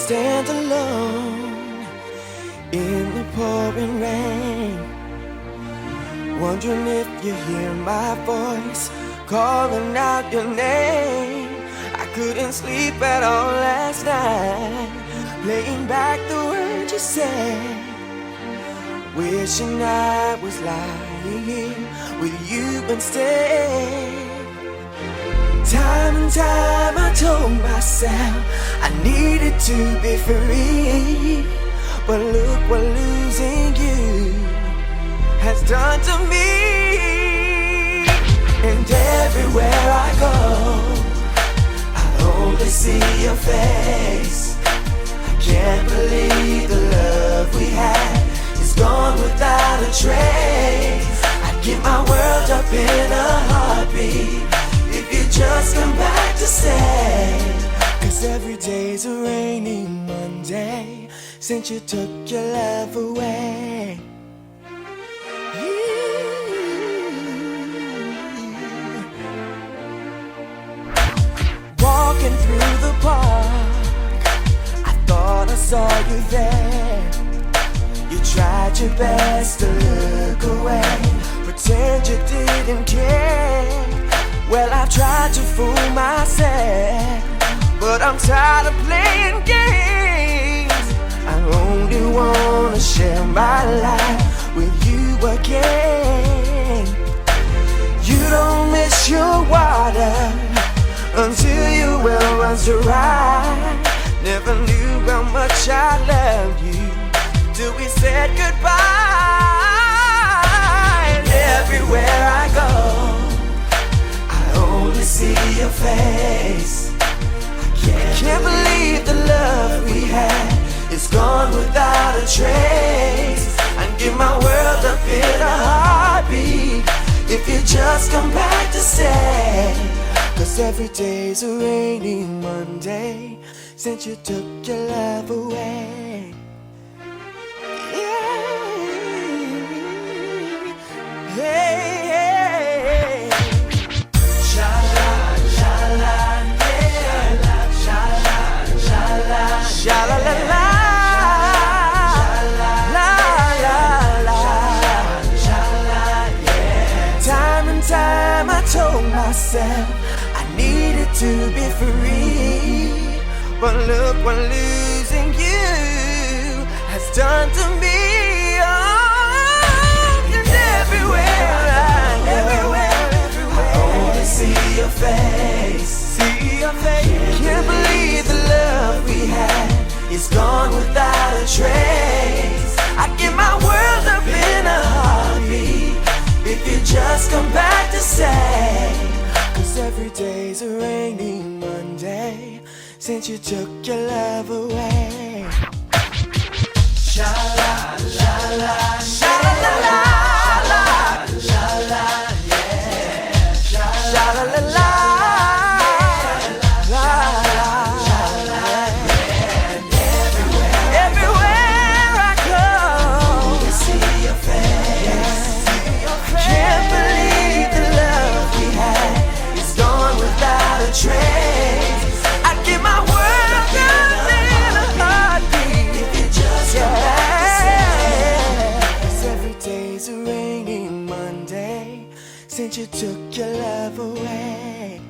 stand alone in the pouring rain, wondering if you hear my voice calling out your name. I couldn't sleep at all last night, playing back the words you said, wishing I was lying here with you instead. Time and time I told myself I needed to be free, but look what losing you has done to me. And everywhere I go, I only see your face. I can't believe the love we had is gone without a trace. I'd give my world up in a heartbeat if you just come back to stay. 'Cause every day's a rainy Monday since you took your love away. Walking through the park, I thought I saw you there. You tried your best to look away, pretend you didn't care. Well, I've tried to fool myself, but I'm tired of playing games. I only wanna share my life with you again. You don't miss your water until your well runs dry. Never knew how much I loved you till we said goodbye. And everywhere I go, I only see your face. I can't believe the love we had is gone without a trace. I'd give my world up in a heartbeat if you just come back to stay. 'Cause every day's a rainy Monday since you took your love away. Yeah. Hey, hey. Sha-la, sha-la, yeah. Sha-la, sha-la, sha-la-la-la. Time I told myself I needed to be free, but look what losing you has done to me. Oh, and everywhere I go, I only see your face. Can't believe the love we had is gone without a trace. I give my world up in a heartbeat if you just come back to stay. 'Cause every day's a rainy Monday since you took your love away. Sha-la, sha-la, sha-la-la-la, sha-la, yeah. Sha-la-la-la, everywhere I go, I see your face. Can't believe the love we had is gone without a trace. I'd give my world up in a heartbeat if you just come back to stay. 'Cause every day's a rainy Monday since you took your love away.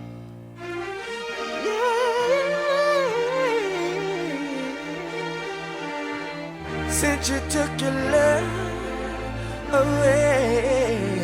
Since you took your love away.